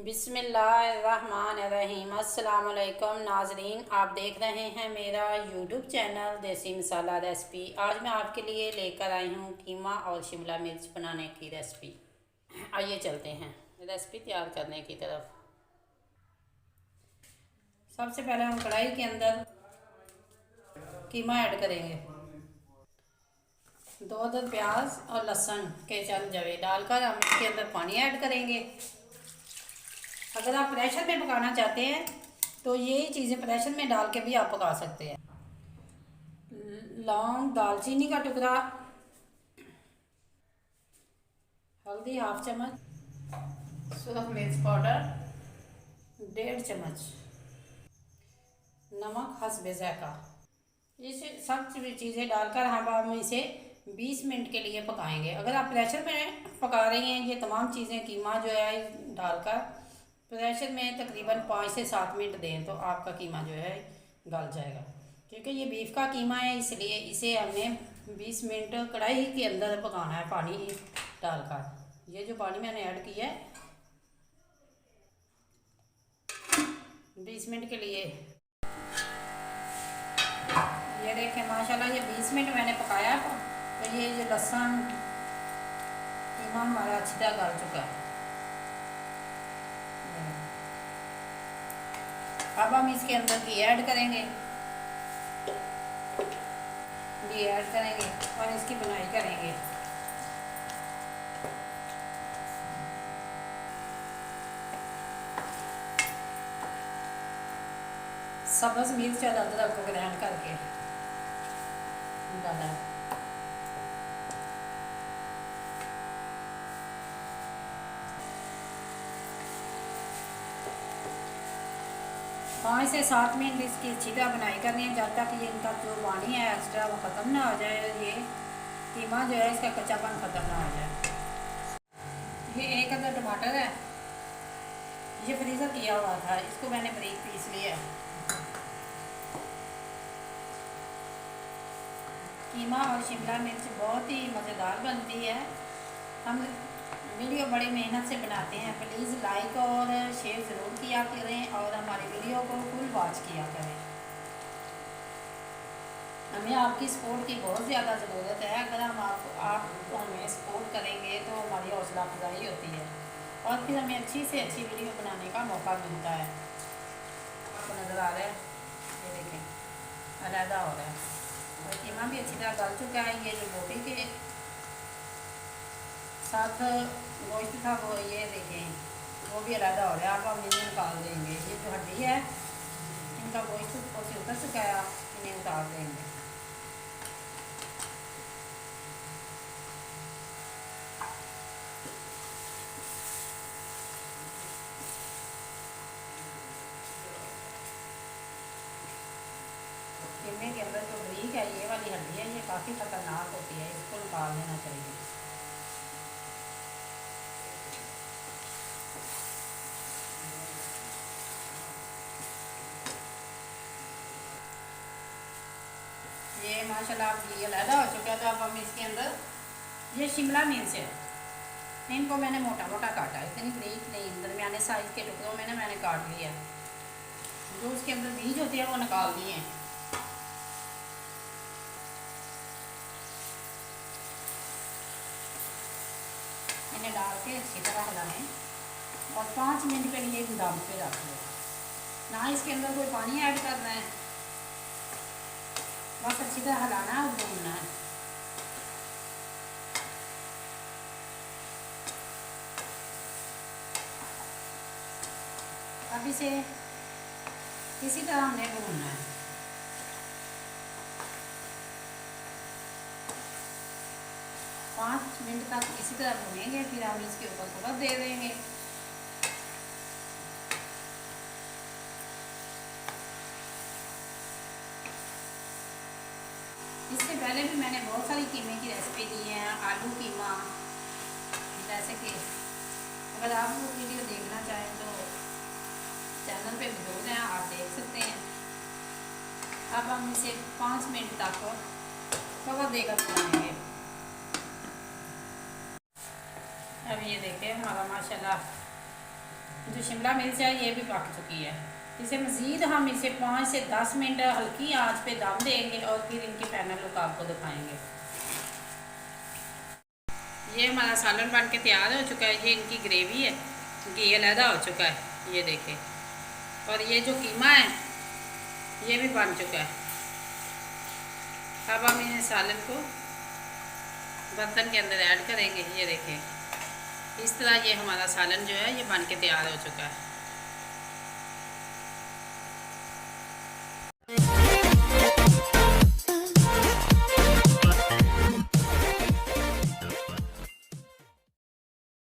बिस्मिल्लाहिर्रहमानिर्रहीम। अस्सलाम वालेकुम नाजरीन, आप देख रहे हैं मेरा यूट्यूब चैनल देसी मसाला रेसिपी। आज मैं आपके लिए लेकर आई हूँ कीमा और शिमला मिर्च बनाने की रेसिपी। आइए चलते हैं रेसिपी तैयार करने की तरफ। सबसे पहले हम कढ़ाई के अंदर कीमा ऐड करेंगे। 2 अदद प्याज और लहसुन के चंद जवे डालकर हम इसके अंदर पानी ऐड करेंगे। अगर आप प्रेशर में पकाना चाहते हैं तो यही चीज़ें प्रेशर में डाल के भी आप पका सकते हैं। लौंग, दालचीनी का टुकड़ा, हल्दी 1/2 चम्मच, सूरख मिर्च पाउडर 1.5 चम्मच, नमक हस्बे ज़ायक़ा। इस सब चीज़ें डालकर हम इसे 20 मिनट के लिए पकाएंगे। अगर आप प्रेशर में पका रही हैं, ये तमाम चीज़ें कीमा जो है डालकर प्रेशर में तकरीबन 5 से 7 मिनट दें तो आपका कीमा जो है गल जाएगा। क्योंकि ये बीफ का कीमा है, इसलिए इसे हमने 20 मिनट कढ़ाई के अंदर पकाना है पानी डालकर। ये जो पानी मैंने ऐड किया है 20 मिनट के लिए। ये देखें माशाल्लाह, ये 20 मिनट मैंने पकाया तो ये जो लहसुन कीमा हमारा अच्छी तरह गल चुका है। अब हम इसके अंदर घी ऐड करेंगे। घी ऐड करेंगे और इसकी बुनाई करेंगे। सब्ज़ मिर्च और अदरक को ग्राइंड करके डाला। 5 से 7 मिनट इसकी अच्छी तरह बुनाई करनी है, जब तक ये इनका जो पानी है एक्स्ट्रा वो ख़त्म ना हो जाए, ये कीमा जो है इसका कच्चापन ख़त्म ना हो जाए। ये 1 अदद टमाटर है, ये फ्रीज़र किया हुआ था, इसको मैंने बारीक पीस लिया। कीमा और शिमला मिर्च बहुत ही मज़ेदार बनती है। हम वीडियो बड़ी मेहनत से बनाते हैं। प्लीज़ लाइक और शेयर ज़रूर किया करें और हमारी वीडियो को फुल वॉच किया करें। हमें आपकी सपोर्ट की बहुत ज़्यादा ज़रूरत है। अगर आप हमें सपोर्ट करेंगे तो हमारी हौसला अफजाई होती है और फिर हमें अच्छी से अच्छी वीडियो बनाने का मौका मिलता है। आपको नज़र आ रहा है, ये देखें अलहदा हो रहा है और कीमा भी अच्छी तरह गल चुका है। ये जो रोटी के साथ गोश्त था वो ये देखें वो भी अलहदा हो रहा है। अब हम इन्हें निकाल देंगे। ये जो हड्डी है इनका गोश्त ऊपर से उतर चुका है, इन्हें उतार देंगे। कीमे के अंदर जो बरीक है ये वाली हड्डी है, ये काफ़ी ख़तरनाक होती है, इसको निकाल देना चाहिए। ये माशाल्लाह अब ये अलहदा हो चुका है। तो अब हम इसके अंदर ये शिमला मिर्च है, इनको मैंने मोटा मोटा काटा, इतनी बरीक नहीं, दरमियाने साइज़ के टुकड़ों में मैंने काट लिया। जो उसके अंदर बीज होते हैं वो निकाल दिए हैं। इन्हें डाल के अच्छी तरह हिलाएं और 5 मिनट के लिए दम पे रख दें। ना इसके अंदर कोई पानी ऐड करना है, बस अच्छी तरह हिलाना है और भूनना है। अब इसे इसी तरह हमने भूनना है। पाँच मिनट तक इसी तरह भूनेंगे, फिर हम इसके ऊपर कवर दे देंगे। इससे पहले भी मैंने बहुत सारी कीमे की रेसिपी दी है, आलू कीमा, जैसे कि अगर आप वो वीडियो देखना चाहें तो चैनल पे मौजूद हैं, आप देख सकते हैं। अब हम इसे 5 मिनट तक कवर देकर पकाएंगे। अब ये देखें हमारा माशाल्लाह जो शिमला मिर्च है ये भी पक चुकी है। इसे मज़ीद हम इसे 5 से 10 मिनट हल्की आंच पे दम देंगे और फिर इनकी फाइनल लुक आपको दिखाएंगे। ये हमारा सालन बन के तैयार हो चुका है। ये इनकी ग्रेवी है, घी अलहदा हो चुका है, ये देखें। और ये जो कीमा है ये भी बन चुका है। अब हम इन सालन को बर्तन के अंदर ऐड करेंगे। ये देखें, इस तरह ये हमारा सालन जो है ये बन के तैयार हो चुका है।